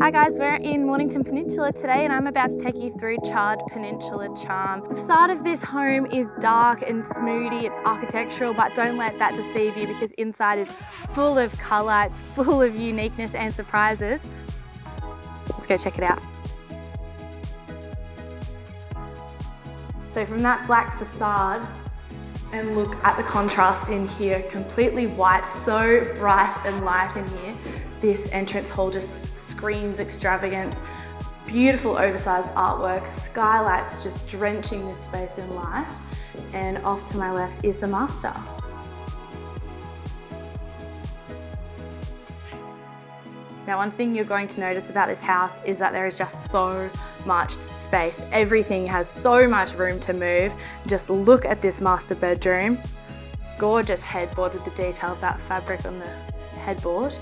Hi guys, we're in Mornington Peninsula today and I'm about to take you through Charred Peninsula Charm. The facade of this home is dark and smoothy, it's architectural, but don't let that deceive you because inside is full of colour, it's full of uniqueness and surprises. Let's go check it out. So from that black facade, and look at the contrast in here, completely white, so bright and light in here. This entrance hall just screams extravagance. Beautiful oversized artwork, skylights just drenching this space in light. And off to my left is the master. Now, one thing you're going to notice about this house is that there is just so much space. Everything has so much room to move. Just look at this master bedroom. Gorgeous headboard with the detail of that fabric on the headboard.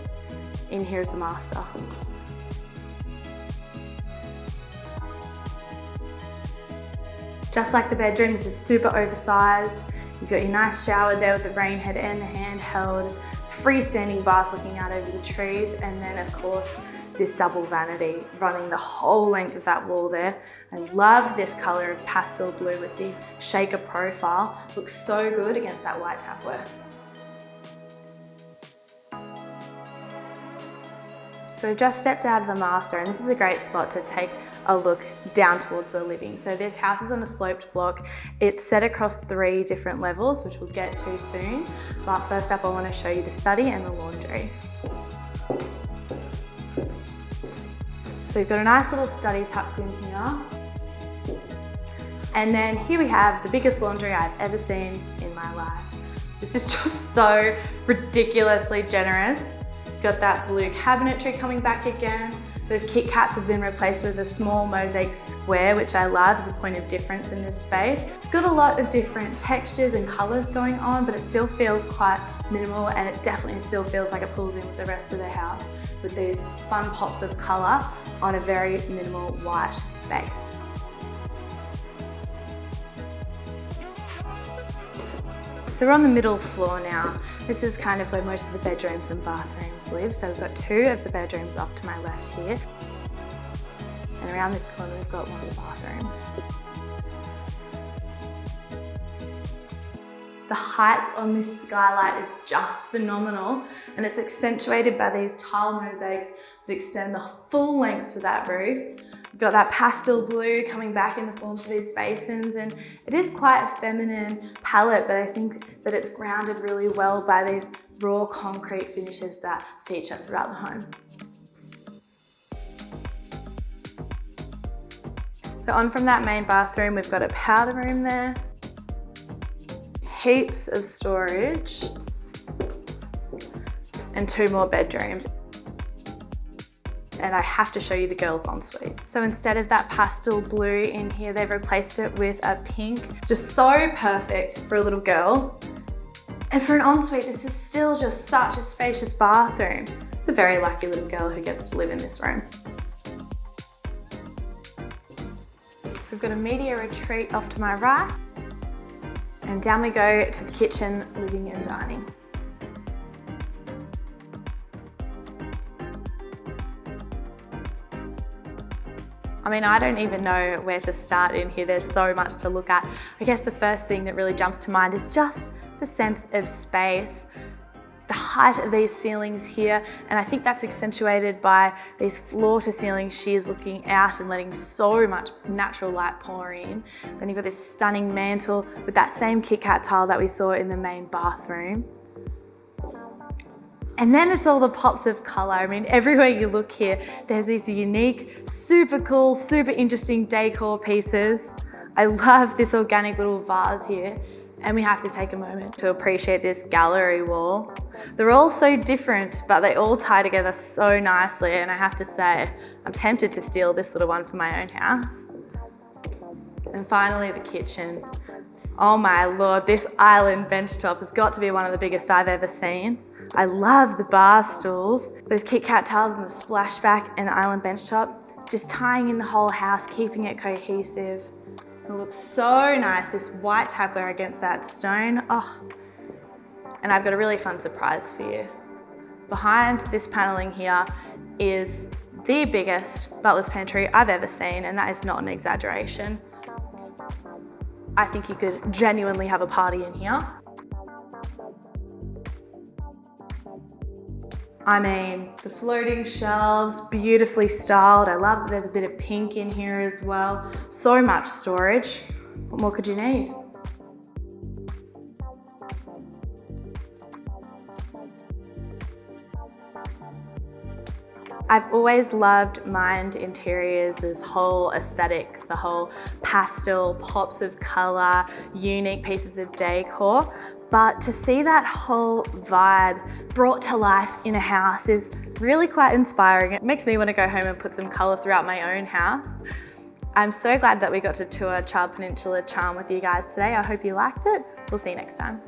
In here is the master. Just like the bedroom, this is super oversized. You've got your nice shower there with the rain head and the handheld, freestanding bath looking out over the trees, and then of course this double vanity running the whole length of that wall there. I love this color of pastel blue with the shaker profile. Looks so good against that white tapware. So we've just stepped out of the master and this is a great spot to take a look down towards the living. So this house is on a sloped block. It's set across 3 different levels, which we'll get to soon. But first up, I want to show you the study and the laundry. So we've got a nice little study tucked in here. And then here we have the biggest laundry I've ever seen in my life. This is just so ridiculously generous. Got that blue cabinetry coming back again. Those Kit Kats have been replaced with a small mosaic square, which I love as a point of difference in this space. It's got a lot of different textures and colors going on, but it still feels quite minimal and it definitely still feels like it pulls in with the rest of the house with these fun pops of color on a very minimal white base. So we're on the middle floor now. This is kind of where most of the bedrooms and bathrooms live. So we've got 2 of the bedrooms off to my left here. And around this corner, we've got one of the bathrooms. The height on this skylight is just phenomenal. And it's accentuated by these tile mosaics that extend the full length to that roof. We've got that pastel blue coming back in the forms of these basins, and it is quite a feminine palette, but I think that it's grounded really well by these raw concrete finishes that feature throughout the home. So on from that main bathroom, we've got a powder room there, heaps of storage, and 2 more bedrooms. And I have to show you the girls' ensuite. So instead of that pastel blue in here, they've replaced it with a pink. It's just so perfect for a little girl. And for an ensuite, this is still just such a spacious bathroom. It's a very lucky little girl who gets to live in this room. So we've got a media retreat off to my right. And down we go to the kitchen, living and dining. I mean, I don't even know where to start in here. There's so much to look at. I guess the first thing that really jumps to mind is just the sense of space, the height of these ceilings here, and I think that's accentuated by these floor to ceiling shears looking out and letting so much natural light pour in. Then you've got this stunning mantle with that same Kit Kat tile that we saw in the main bathroom. And then it's all the pops of color. I mean, everywhere you look here, there's these unique, super cool, super interesting decor pieces. I love this organic little vase here. And we have to take a moment to appreciate this gallery wall. They're all so different, but they all tie together so nicely. And I have to say, I'm tempted to steal this little one for my own house. And finally, the kitchen. Oh my Lord, this island benchtop has got to be one of the biggest I've ever seen. I love the bar stools, those Kit Kat tiles and the splashback and the island benchtop, just tying in the whole house, keeping it cohesive. It looks so nice, this white tapware against that stone. Oh, and I've got a really fun surprise for you. Behind this paneling here is the biggest butler's pantry I've ever seen, and that is not an exaggeration. I think you could genuinely have a party in here. I mean, the floating shelves, beautifully styled. I love that there's a bit of pink in here as well. So much storage. What more could you need? I've always loved Mynd Interiors' whole aesthetic, the whole pastel, pops of color, unique pieces of decor. But to see that whole vibe brought to life in a house is really quite inspiring. It makes me want to go home and put some color throughout my own house. I'm so glad that we got to tour Charred Peninsula Charm with you guys today. I hope you liked it. We'll see you next time.